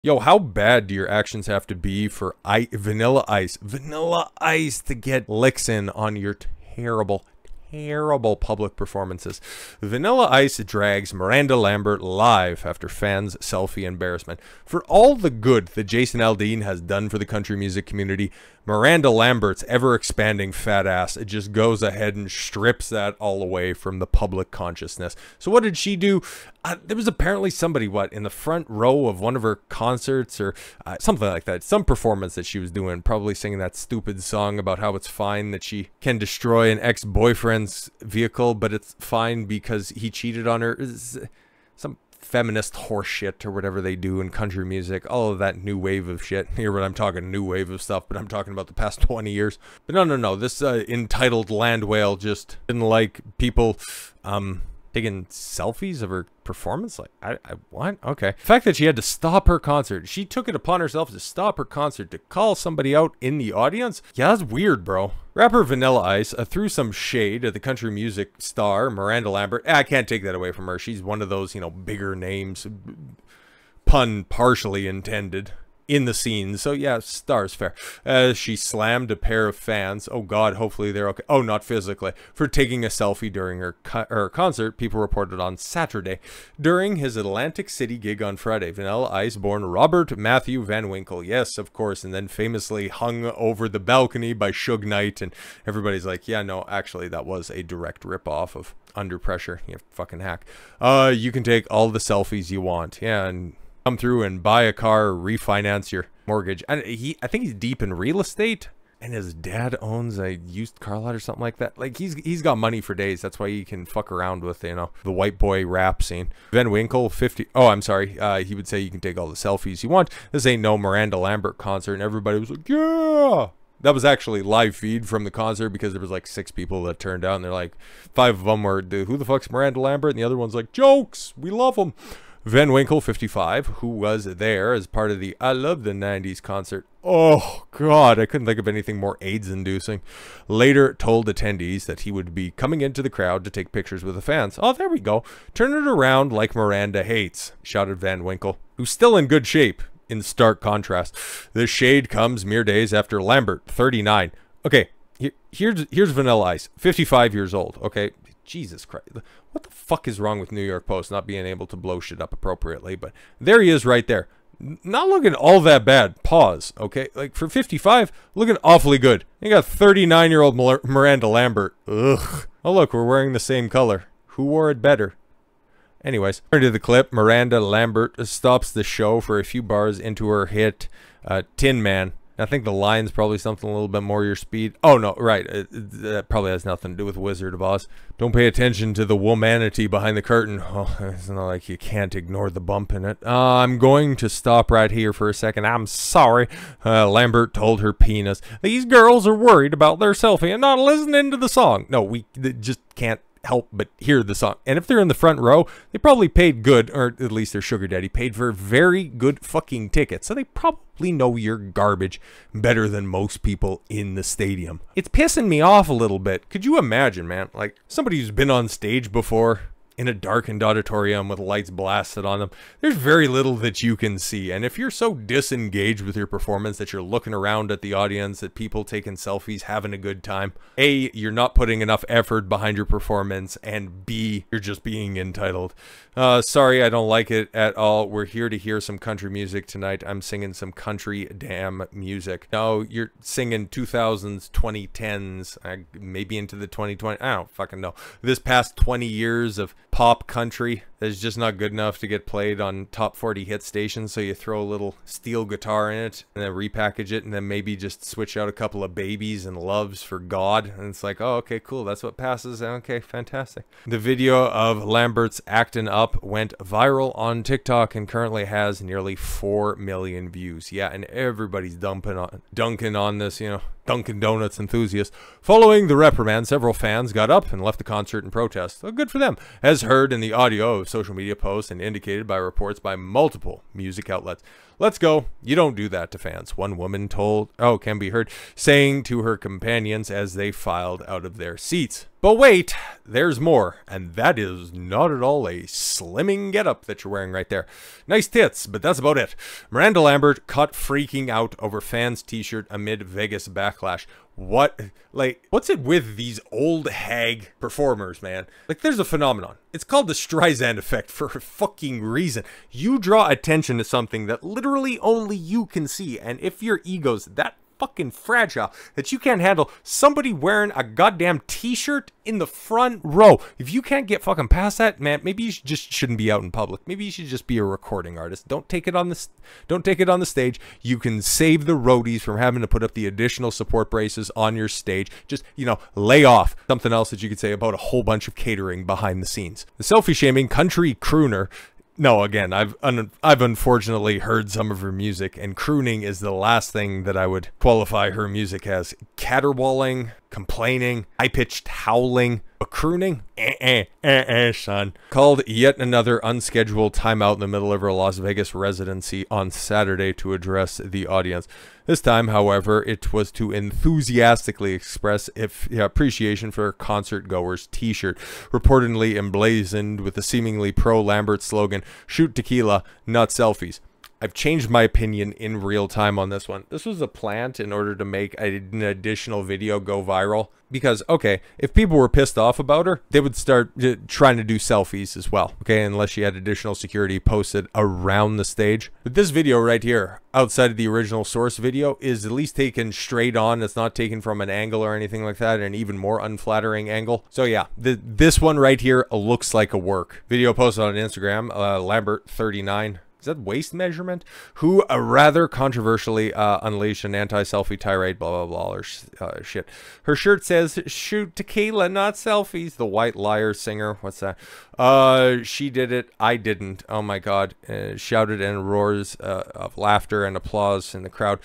Yo, how bad do your actions have to be for Vanilla Ice to get licks in on your terrible public performances? Vanilla Ice drags Miranda Lambert live after fans' selfie embarrassment. For all the good that Jason Aldean has done for the country music community, Miranda Lambert's ever-expanding fat ass, it just goes ahead and strips that all away from the public consciousness. So what did she do? There was apparently somebody, in the front row of one of her concerts or something like that. Some performance that she was doing, probably singing that stupid song about how it's fine that she can destroy an ex-boyfriend's vehicle, but it's fine because he cheated on her. Some feminist horse shit or whatever they do in country music. All of that new wave of shit. Here when I'm talking new wave of stuff, but I'm talking about the past 20 years. But no. This entitled land whale just didn't like people taking selfies of her performance. Like, what? Okay. The fact that she had to stop her concert. She took it upon herself to stop her concert to call somebody out in the audience. Yeah, that's weird, bro. Rapper Vanilla Ice threw some shade at the country music star, Miranda Lambert. I can't take that away from her. She's one of those, bigger names. Pun partially intended. In the scene, so yeah, star's fair. As she slammed a pair of fans, oh god, hopefully they're okay. Oh, not physically, for taking a selfie during her concert, people reported on Saturday. During his Atlantic City gig on Friday, Vanilla Ice born Robert Matthew Van Winkle, yes, of course, and then famously hung over the balcony by Suge Knight, and everybody's like, yeah, no, actually, that was a direct ripoff of Under Pressure, you fucking hack. You can take all the selfies you want, yeah, and come through and buy a car, refinance your mortgage. And I think he's deep in real estate, and his dad owns a used car lot or something like that. Like, he's got money for days. That's why he can fuck around with, the white boy rap scene. Van Winkle, 50. Oh, I'm sorry. He would say you can take all the selfies you want. This ain't no Miranda Lambert concert, and everybody was like, yeah. That was actually live feed from the concert because there was like 6 people that turned out, and they're like, 5 of them were, who the fuck's Miranda Lambert? And the other one's like, jokes. We love them. Van Winkle, 55, who was there as part of the I Love the 90s concert. Oh, God, I couldn't think of anything more AIDS-inducing. Later told attendees that he would be coming into the crowd to take pictures with the fans. Oh, there we go. Turn it around like Miranda hates, shouted Van Winkle, who's still in good shape, in stark contrast. The shade comes mere days after Lambert, 39. Okay, here's Vanilla Ice, 55 years old, okay? Jesus Christ. What the fuck is wrong with New York Post not being able to blow shit up appropriately? But there he is right there. Not looking all that bad. Pause. Okay? Like, for 55, looking awfully good. You got 39-year-old Miranda Lambert. Ugh. Oh, look, we're wearing the same color. Who wore it better? Anyways, turn to the clip. Miranda Lambert stops the show for a few bars into her hit, Tin Man. I think the line's probably something a little bit more your speed. Oh, no, right. That probably has nothing to do with Wizard of Oz. Don't pay attention to the womanity behind the curtain. Oh, it's not like you can't ignore the bump in it. I'm going to stop right here for a second. I'm sorry. Lambert told her penis. These girls are worried about their selfie and not listening to the song. No, we just can't help but hear the song. And if they're in the front row, they probably paid good, or at least their sugar daddy paid for very good fucking tickets, so they probably know your garbage better than most people in the stadium. It's pissing me off a little bit. Could you imagine, man, like somebody who's been on stage before in a darkened auditorium with lights blasted on them, there's very little that you can see. And if you're so disengaged with your performance that you're looking around at the audience, at people taking selfies, having a good time, A, you're not putting enough effort behind your performance, and B, you're just being entitled. Sorry, I don't like it at all. We're here to hear some country music tonight. I'm singing some country damn music. No, you're singing 2000s, 2010s, maybe into the 2020. I don't fucking know. This past 20 years of pop country that's just not good enough to get played on top 40 hit stations, so you throw a little steel guitar in it and then repackage it and then maybe just switch out a couple of babies and loves for God, and it's like, oh, okay, cool, that's what passes. Okay, fantastic. The video of Lambert's acting up went viral on TikTok and currently has nearly 4 million views. Yeah, and everybody's dunking on this, Dunkin' Donuts enthusiast. Following the reprimand, several fans got up and left the concert in protest. Oh, good for them, as heard in the audio of social media posts and indicated by reports by multiple music outlets. Let's go. You don't do that to fans, one woman can be heard saying to her companions as they filed out of their seats. But wait, there's more, and that is not at all a slimming getup that you're wearing right there. Nice tits, but that's about it. Miranda Lambert caught freaking out over fans' t-shirt amid Vegas backlash. What's it with these old hag performers, man? Like, there's a phenomenon. It's called the Streisand Effect for a fucking reason. You draw attention to something that literally only you can see, and if your ego's that fucking fragile that you can't handle somebody wearing a goddamn t-shirt in the front row, if you can't get fucking past that, man, maybe you just shouldn't be out in public. Maybe you should just be a recording artist. Don't take it on the stage. You can save the roadies from having to put up the additional support braces on your stage. Just, you know, lay off. Something else that you could say about a whole bunch of catering behind the scenes. The selfie shaming country crooner. No, again, I've unfortunately heard some of her music, and crooning is the last thing that I would qualify her music as. Caterwauling, complaining, high-pitched howling, but crooning? Son. Called yet another unscheduled timeout in the middle of her Las Vegas residency on Saturday to address the audience. This time, however, it was to enthusiastically express appreciation for her concert-goer's t-shirt, reportedly emblazoned with the seemingly pro-Lambert slogan, "Shoot tequila, not selfies." I've changed my opinion in real time on this one. This was a plant in order to make an additional video go viral. Because, okay, if people were pissed off about her, they would start trying to do selfies as well. Okay, unless she had additional security posted around the stage. But this video right here, outside of the original source video, is at least taken straight on. It's not taken from an angle or anything like that, an even more unflattering angle. So yeah, this one right here looks like a work. Video posted on Instagram, Lambert39. Is that waist measurement? Who rather controversially unleashed an anti-selfie tirade, blah, blah, blah, or shit. Her shirt says, "Shoot tequila, not selfies." The White Liar singer. What's that? She did it. I didn't. Oh, my God. Shouted and roars of laughter and applause in the crowd.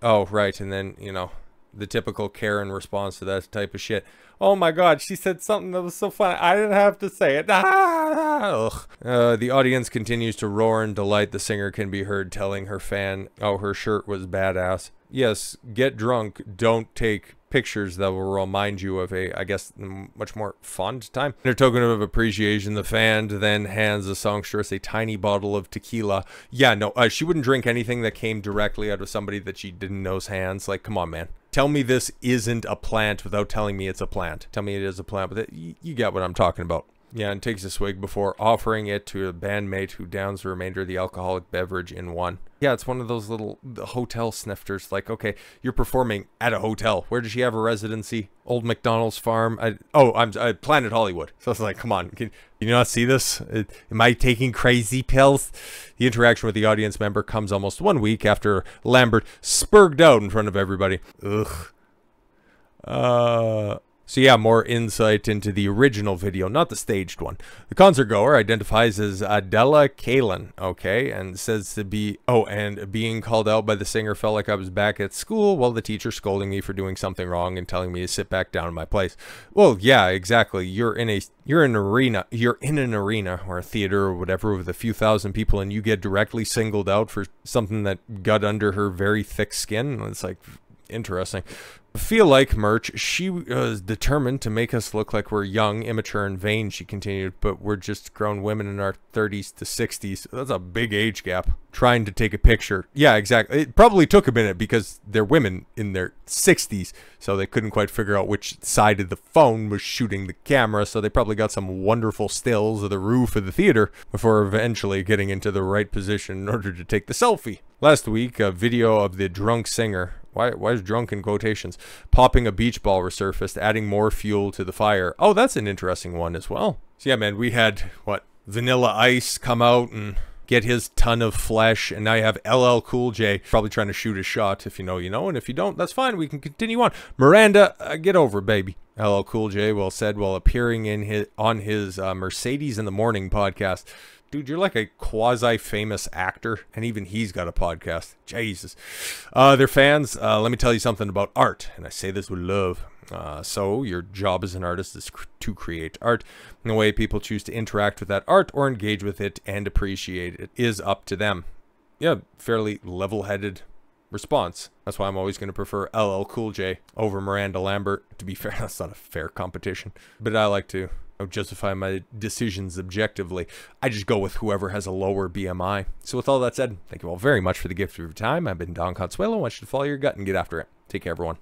Oh, right. And then, you know, the typical Karen response to that type of shit. Oh my God, she said something that was so funny. I didn't have to say it. The audience continues to roar in delight. The singer can be heard telling her fan, oh, her shirt was badass. Yes, get drunk. Don't take pictures that will remind you of a, I guess, much more fond time. In a token of appreciation, the fan then hands the songstress a tiny bottle of tequila. Yeah, no, she wouldn't drink anything that came directly out of somebody that she didn't know's hands. Like, come on, man. Tell me this isn't a plant without telling me it's a plant. Tell me it is a plant, but you get what I'm talking about. Yeah, and takes a swig before offering it to a bandmate who downs the remainder of the alcoholic beverage in one. Yeah, it's one of those little hotel snifters. Like, okay, you're performing at a hotel. Where does she have a residency? Old McDonald's farm? Planet Hollywood. So it's like, come on, can you not see this? Am I taking crazy pills? The interaction with the audience member comes almost 1 week after Lambert spurged out in front of everybody. Ugh. So yeah, more insight into the original video, not the staged one. The concert goer identifies as Adela Kalin, okay, and says to be, and being called out by the singer felt like I was back at school while the teacher scolding me for doing something wrong and telling me to sit back down in my place. Well, yeah, exactly. You're in an arena or a theater or whatever with a few thousand people, and you get directly singled out for something that got under her very thick skin. It's like, interesting. I feel like merch. She was determined to make us look like we're young, immature, and vain, she continued, but we're just grown women in our 30s to 60s. That's a big age gap. Trying to take a picture. Yeah, exactly. It probably took a minute because they're women in their 60s, so they couldn't quite figure out which side of the phone was shooting the camera, so they probably got some wonderful stills of the roof of the theater before eventually getting into the right position in order to take the selfie. Last week, a video of the drunk singer, why is drunk in quotations, popping a beach ball resurfaced, adding more fuel to the fire. Oh, that's an interesting one as well. So yeah, man, we had, Vanilla Ice come out and get his ton of flesh, and now you have LL Cool J probably trying to shoot a shot. If you know, you know, and if you don't, that's fine. We can continue on. Miranda, get over it, baby. LL Cool J said while appearing on his Mercedes in the Morning podcast. Dude, you're like a quasi-famous actor, and even he's got a podcast. Jesus. They're fans. Let me tell you something about art, and I say this with love. So your job as an artist is to create art. And the way people choose to interact with that art or engage with it and appreciate it is up to them. Yeah, fairly level-headed response. That's why I'm always going to prefer LL Cool J over Miranda Lambert. To be fair, that's not a fair competition. But I like to justify my decisions objectively. I just go with whoever has a lower BMI. So with all that said, thank you all very much for the gift of your time. I've been Don Consuelo. I want you to follow your gut and get after it. Take care, everyone.